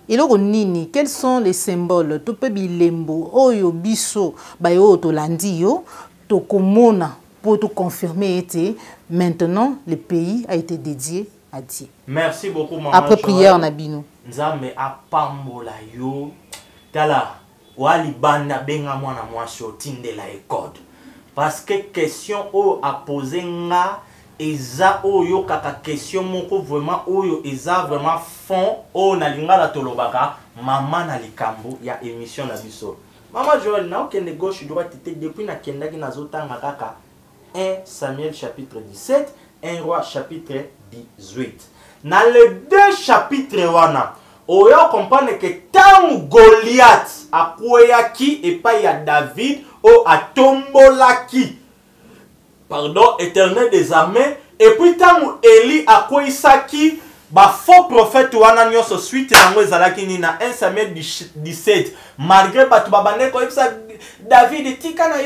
eloko nini quels sont les symboles to pe bilembo oyo biso bayo to landi yo to komona pour te confirmer été maintenant le pays a été dédié à Dieu. Merci beaucoup maman. Après prière na bino nzambe apambola yo tala wali banda benga mwana mwasi otindela ekode parce que question o a posé nga eza oyo kaka question moko vraiment oyo eza vraiment fond o na lingala tolobaka mama na likambo ya émission na biso. Mama Joël na okende gauche droite te depuis na kendaki na zotanga kaka 1 Samuel chapitre 17, 1 Roi chapitre 18. Na les deux chapitres wana oyo comprendre que tant Goliath akweyaki epai ya David o atombolaki pardon, éternel des armées, et puis tant Eli a koisaki ba faux prophète wana nyoso suite nango ezalaki ni na 1 Samuel 17 malgré batu babane ko ibsa David tika na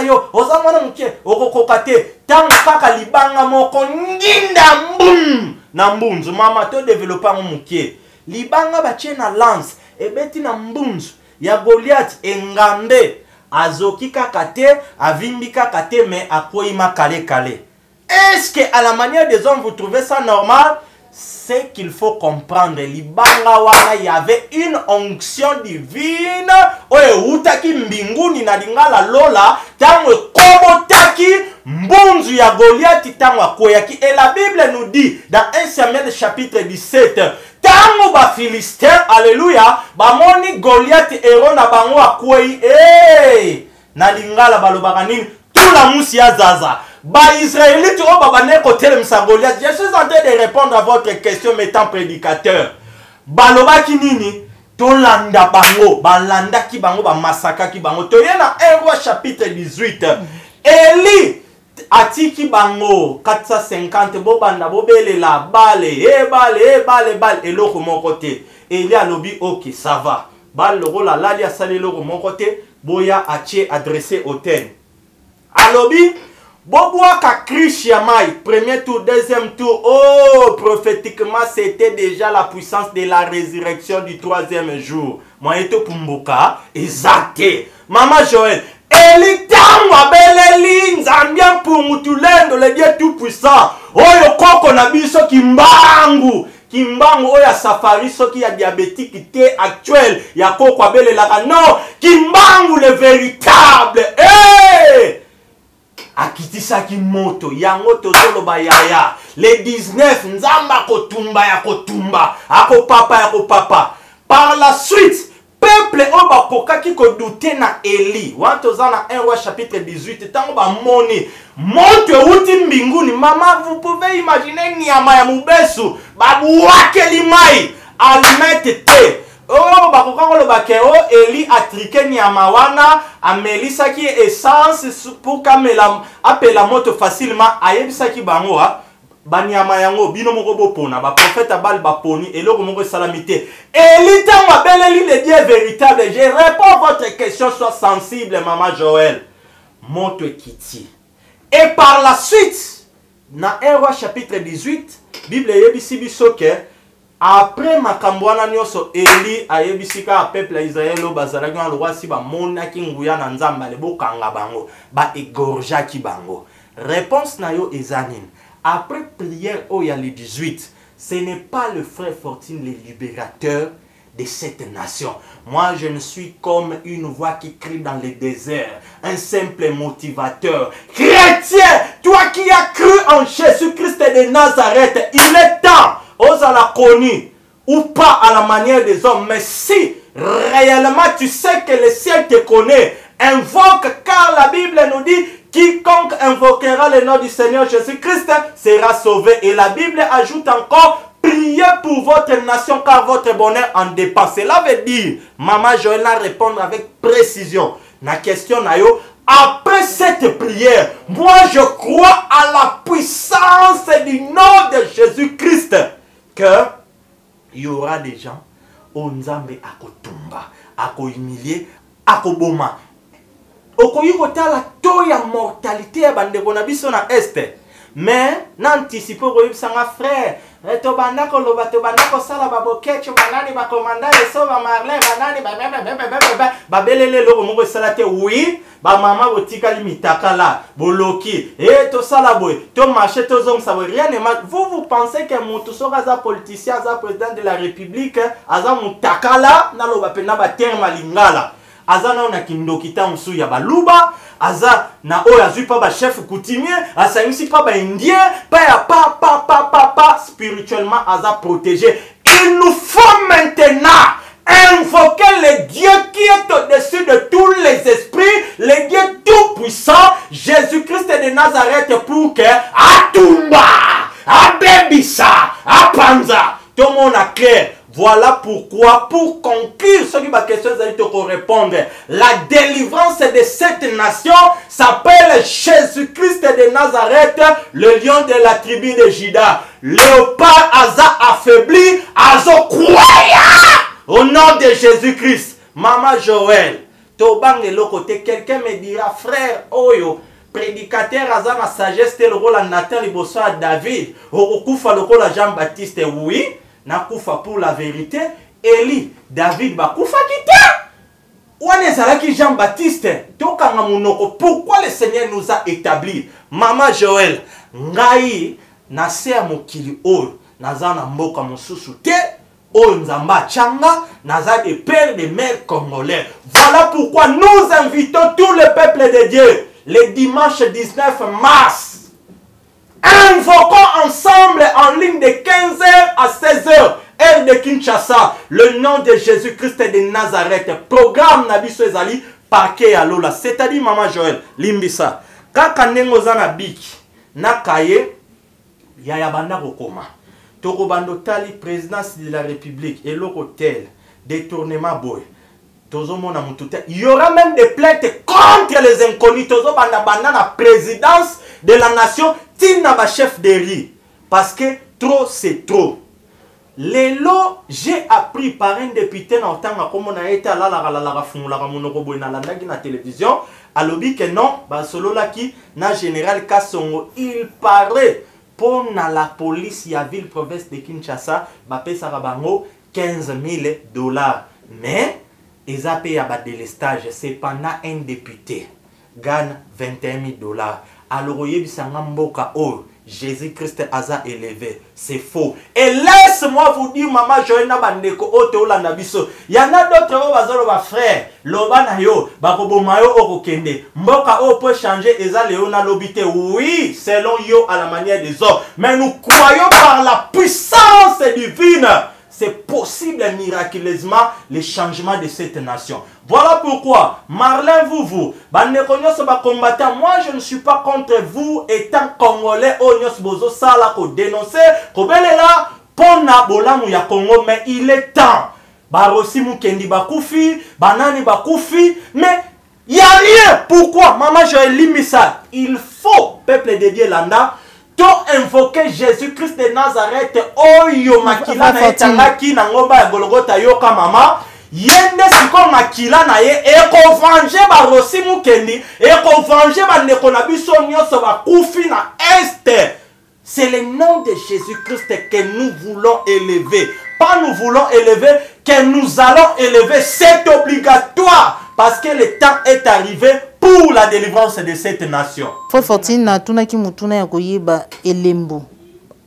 yo oza mwana muke okokoka te tant kaka libanga moko nginda mbum na mbunzu mama to développer ngo muke libanga batie na lance ebeti na mbunzu ya Goliath engande azoki kakate, avimbi kakate, mais akoima kale kale. Est-ce que à la manière des hommes vous trouvez ça normal? C'est qu'il faut comprendre. Libanga wana y avait une onction divine. Oye utaki mbinguni na lingala lola tango komotaki mbunzu ya Goliath tango akoyaki. Et la Bible nous dit dans 1 Samuel chapitre 17 tango ba Philistin, alléluia, ba moni Goliath héros na bango akwei, na lingala balobaka nini, tout la musi ya zaza. Ba Israélite o baba ne kotel msa Goliath. Je suis en train de répondre à votre question mettant prédicateur. Balobaki nini, to landa bango, ba landa ki bango, ba masaka ki bango. To yena 1 Roi chapitre 18. Eli atiki bango 450 bobanda bobelela bale eloko moko te. Eli alobi ok ça va. Bal le rôle lali asali eloko moko te boya atie adressé au thème. Alobi boboa ka krish ya mai premier tour deuxième tour oh prophétiquement c'était déjà la puissance de la résurrection du troisième jour. Moi eto pumbuka exacté. Maman Joël Eli tangwa beleli nzambia mpungutulendo le Dieu tout puissant. Oyo koko na biso kimbangu. Kimbangu oya safari soki ya diabétique te actuel ya koko abelelaka non kimbangu le véritable. Akitisaki moto yango tozoloba yaya le 19 nzamba kotumba ya kotumba ako papa par la suite peuple oba kokaki ko douter na Eli wantoza na 1 Roi chapitre 18 tango ba moni moto uti mbinguni mama vous pouvez imaginer nyama ya mubesu babu wake limai almete te Oh, bakoka lo bakeo Eli atrike nyama wana amelisaki essence pour kamela apela moto facilement ayebisaki bango banyama yango bino moko bopona ba prophète bal baponi eloko moko salamité Eli tango beleli le Dieu véritable. Je réponds à votre question, sois sensible maman Joël. Moto ekiti. Et par la suite na 1 Roi chapitre 18 Bible yebisi biso ke après makambwana nyoso Eli ayebisika a peuple ya Israël bazalaki na roi si ba monaki nguya na nzamba le bokanga bango ba égorgeaki bango. Réponse na yo ezanine. Après prière au ya le 18, ce n'est pas le frère Fortune le libérateur de cette nation. Moi, je ne suis comme une voix qui crie dans le désert, un simple motivateur. Chrétien, toi qui as cru en Jésus-Christ de Nazareth, il est temps, ose à la connu, ou pas à la manière des hommes, mais si réellement tu sais que le ciel te connaît, invoque, car la Bible nous dit, quiconque invoquera le nom du Seigneur Jésus-Christ sera sauvé. Et la Bible ajoute encore, priez pour votre nation car votre bonheur en dépend. Cela veut dire, Maman Joël a répondre avec précision. La question nayo, après cette prière, moi je crois à la puissance du nom de Jésus-Christ que il y aura des gens au Nzambe akotumba, ako humilier, ako boma. Okoyi kotala to ya mortalité ya bandeko na biso na este. Mais n'anticipe koyebisanga frère to bandako loba to bandako sala babokecho banani bakomanda eso ba marlin banani babelele loko moko sala te oui ba mama botika limitaka la boloki to sala boy to marché to zong ça rien ne vous pensez que mutu soka za politicien za président de la république aza mutaka la na loba pena ba terme lingala aza na kindoki ta msu ya baluba aza na oyo azui pa ba chef coutumier asangisi pa ba indien pa ya pa spirituellement aza protégé. Il nous faut maintenant invoquer le Dieu qui est au-dessus de tous les esprits, le Dieu tout-puissant, Jésus-Christ de Nazareth, pour que atumba abebisa apanza tout le monde a clair. Voilà pourquoi, pour conclure, ce qui ma question est de répondre. La délivrance de cette nation s'appelle Jésus-Christ de Nazareth, le lion de la tribu de Juda. Léopard Aza affaibli, Azo croya au nom de Jésus-Christ. Maman Joël, Tobang de l'autre côté, quelqu'un me dira, frère Oyo, prédicateur Aza ma sagesse, le rôle à Nathan Liboso à David, au Koufa le rôle à Jean-Baptiste, oui. Nakoufa pour la vérité, Eli, David Bakoufa kita. Ouanezalaki Jean-Baptiste, Tokanga Munoko, pourquoi le Seigneur nous a établis? Maman Joël, Ngai, Nasser Mokili O, Nazana Mboka Mosusu Te, O Nzamba Changa, Naza des pères des mères congolais. Voilà pourquoi nous invitons tout le peuple de Dieu, le dimanche 19 mars. Invoquons ensemble en ligne de 15h à 16h, heure de Kinshasa, le nom de Jésus-Christ de Nazareth. Programme Nabiso Ezali, parquet à Lola. C'est-à-dire, Maman Joël, Limbisa. Kaka nengoza na biki, na kaye, yaya banda kokoma. Toko bando tali, présidence de la République, et l'hôtel, détournement boy. Il y aura même des plaintes contre les inconnus. Tozo banda banda na présidence de la nation, tina ba chef de riz. Parce que trop c'est trop. Lelo, j'ai appris par un député dans le temps comme on a été à la télévision, à l'objet que non, solo la qui na général Kassongo, il paraît pour la police ya ville province de Kinshasa, bapé sarabango 15 000 $. Mais ils ont payé à délestage, c'est pendant un député gagne 21 000 $. Alors, Jésus-Christ a élevé. C'est faux. Et laisse-moi vous dire, Maman Joëna Bandeko, il y en a d'autres frères. Lobanayo, Bakobomayo Okokende. Mboka O peut changer Eza Léona Lobité. Oui, selon Yo à la manière des hommes. Mais nous croyons par la puissance divine. C'est possible miraculeusement le changement de cette nation. Voilà pourquoi, Marlin, vous, combattant, moi je ne suis pas contre vous étant congolais, bozo sala ko dénoncer, ko belela pona bolamu ya Congo, mais il est temps Barosi Mukendi bakufi, banani bakufi, mais il n'y a rien. Pourquoi? Maman Joël Limissa, il faut, peuple de Dieu Landa, to invoquer Jésus-Christ de Nazareth, oyo makila na etangaki na ngomba ya Golgotha yoka mama, yende siko makila na ye, eko vanje barosi Mukendi, eko vanje bandeko na biso nyonso bakufi na este. C'est le nom de Jésus-Christ que nous voulons élever. Pas nous voulons élever, que nous allons élever. C'est obligatoire parce que le temps est arrivé pour la délivrance de cette nation. Faut fortune na tunaki mutuna ya koyeba elembo.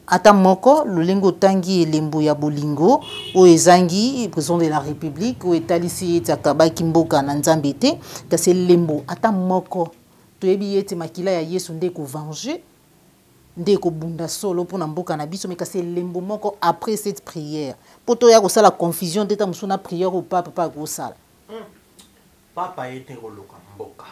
Ata moko lulengo tangi elembo ya bolingo o ezangi président de la République o etalisi etakaba kimboka na nzambe te kasi elembo ata moko toyebi ete makila ya Yesu nde ko venger ndeko bunda solo pour na mboka na biso mais kasi lembo moko après cette prière poto ya ko sala confusion d'eta musuna prière au papa pas ko sala papa était roloka mboka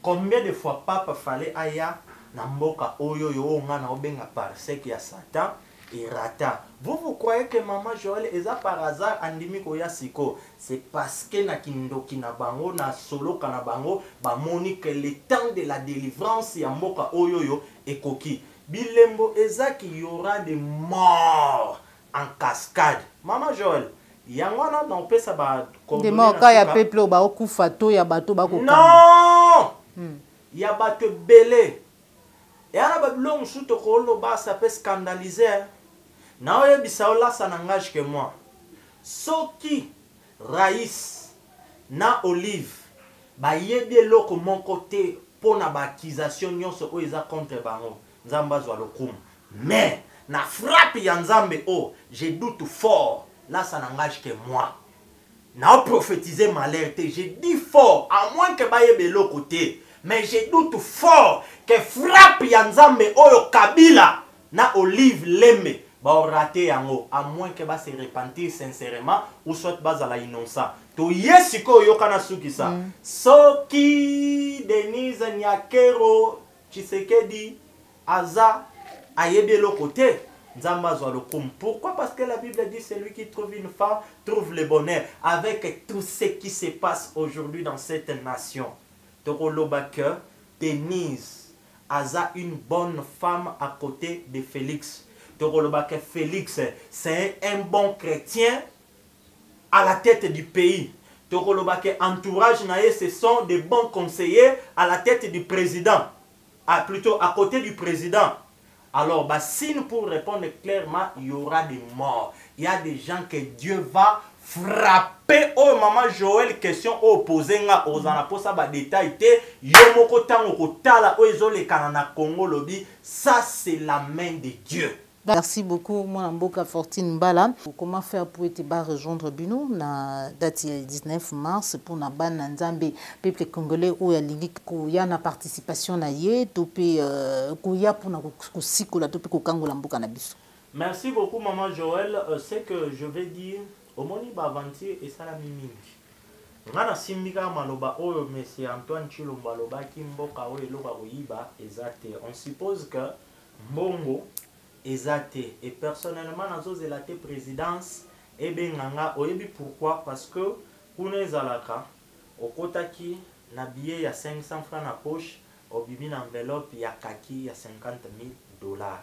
combien de fois papa fallait aya na mboka oyo yo nga na obenga par sec ya Satan et rata. Vous croyez que maman Joël eza par hasard andimi ko ya siko? C'est parce que na kindoki na bango na solo kana bango ba moni que le temps de la délivrance ya mboka oyo yo ekoki. Bilembo ezaki y aura des morts en cascade. Maman Joël, yangwana dans pesa ba des morts quand ya peuple ba okufa to ya bato ba ko non. Ya bato belé. Et à la babilon souto kolo ba ça peut scandaliser. Na oye bisao là ça n'engage que moi. Soki Raïs na Olive ba yede loko mon côté pour na ba accusation nyonso o eza contre bango. Mais na frappe ya Nzambe oh, je doute fort. Là ça n'engage que moi. Na prophétiser malheur, je dis fort à moins que baye belo côté. Mais je doute fort que frappe ya Nzambe oh Kabila na Olive Leme ba raté yango à moins que ba se repentir sincèrement ou soit ba la innocent. To yesiko yo kana suki sa. Soki Denise Nyakero Tshisekedi Aza ayebe le côté Nzamba Zoualokoum. Pourquoi? Parce que la Bible dit celui qui trouve une femme trouve le bonheur. Avec tout ce qui se passe aujourd'hui dans cette nation. Torolobake, Denise Aza une bonne femme à côté de Félix. Torolobake Félix, c'est un bon chrétien à la tête du pays. Torolobake entourage nae, ce sont des bons conseillers à la tête du président. Plutôt à côté du président. Alors, signe pour répondre clairement, il y aura des morts. Il y a des gens que Dieu va frapper. Oh, maman Joël, question opposée aux anaposa ba détail te yomoko tango tala o ezole kanana Congo lobi. Ça c'est la main de Dieu. Merci beaucoup, mon Mboka Fortune Mbala. Comment faire pour être rejoindre Bino na date 19 mars pour na ban Nzambe peuple congolais où ya lingi ko ya na participation na ye to pe ko ya pour na ko sikola to pe ko kangola mboka na biso. Merci beaucoup maman Joël, c'est que je vais dire au moni ba aventure et ça la mingi. Ngana simbika maloba oyo monsieur Antoine Chilomba loba ki mboka o eloba oyiba exact. On suppose que mbongo exacté et personnellement dans la présidence et benganga oyebi pourquoi parce que kuna zalaka okotaki na billet ya 500 francs na poche obibi na enveloppe ya kaki ya $50,000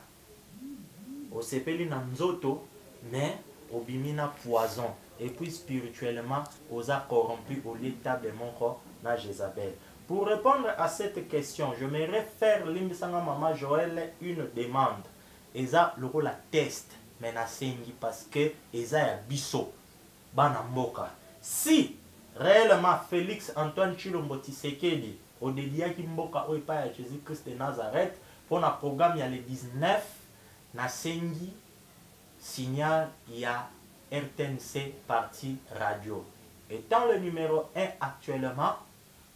osepeli na nzoto mais obimi na poison et puis spirituellement osa corrompu au l'état de mon corps na Jézabel. Pour répondre à cette question, je m'aimerais faire limbisanga maman Joël une demande. Eza loko la test menacengi parce que eza ya biso bana mboka. Si réellement Félix Antoine Chilombo Tshisekedi au dédiaki mboka oipa ya Jésus-Christ de Nazareth pour na programme ya le 19 na sengi signal ya RTNC parti radio. Étant le numéro 1 actuellement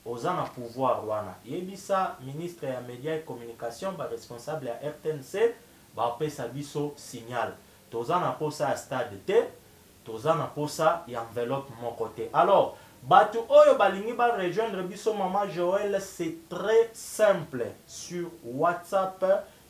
aux en pouvoir wana. Yebisa ministre ya médias et communication ba responsable ya RTNC bape sabiso signal. Tozan a posa à stade T, tozan a posa y enveloppe mon côté. Alors, batu oyo balingi ba rejoindre biso maman Joël, c'est très simple. Sur WhatsApp,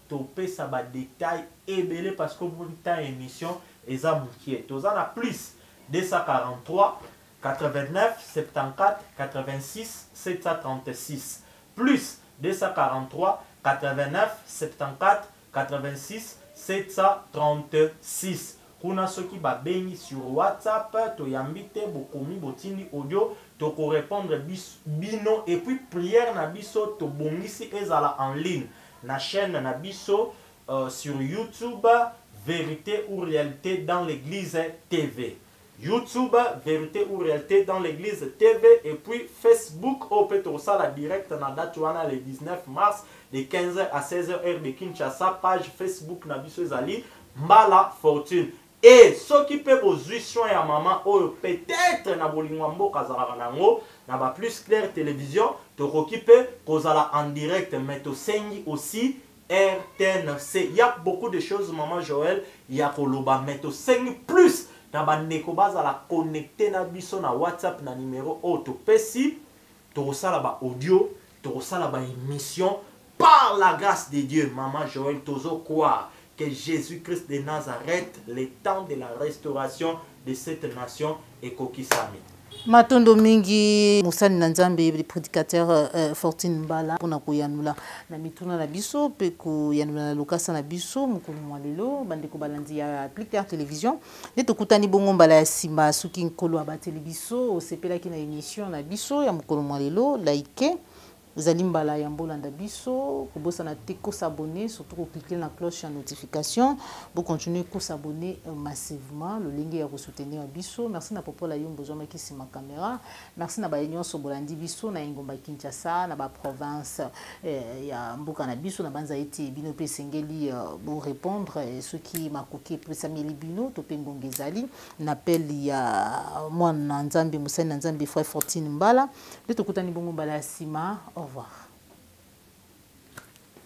topé sa ba détail et belé parce que pour temps émission eza moukié. Tozan a plus 243 89 74 86 736 plus 243 89 74 86 736. Kuna soki ba bengi sur WhatsApp, to yambite bokomi botindi audio, to ko répondre bino et puis prière na biso to bongisi ezala en ligne na chaîne na biso sur YouTube Vérité ou Réalité dans l'Église TV. YouTube Vérité ou Réalité dans l'Église TV et puis Facebook au Petrosala direct na date wana le 19 mars de 15h à 16h heure de Kinshasa, page Facebook na biso ezali Mbala Fortune. Et ce qui peut vous soin à maman ou peut-être na bolingo mboka zala nango na ba plus clair télévision to occupé kozala en direct mais to sengi aussi RTNC. Il y a beaucoup de choses maman Joël, il y a koloba mais to sengi plus na ba ndeko bazala connecter na biso na WhatsApp na numéro auto pesi to sala ba audio, to sala ba émission par la grâce de Dieu maman Joël tozo quoi que Jésus-Christ de Nazareth, le temps de la restauration de cette nation est kokisami. Matondo mingi musani na nzambe le prédicateur Fortune Mbala pona koyanula na mituna na biso pe koyanula na lokasa na biso mukulu mwalelo bande ko balandi ya Click télévision neto kutani bongo Mbala ya sima suki nkolo aba télévision osepela ki na émission na biso ya mukulu mwalelo like Zali Mbala ya mbolanda biso, pour bossa na teko s'abonner, surtout pour cliquer la cloche en notification, pour continuer à s'abonner massivement, le link est à soutenir biso. Merci na popo la yombo zoma qui c'est ma caméra. Merci na ba union so bolandi biso na Ngomba Kinshasa na ba province ya mboka na biso na banza eti bino pe sengeli pour répondre ceux qui m'a coqué plus Samuel Bino to pengongezali n'appel ya moi na nzambe musani na nzambe frère Fortune Mbala. De to kutani bongo Mbala sima. Au revoir.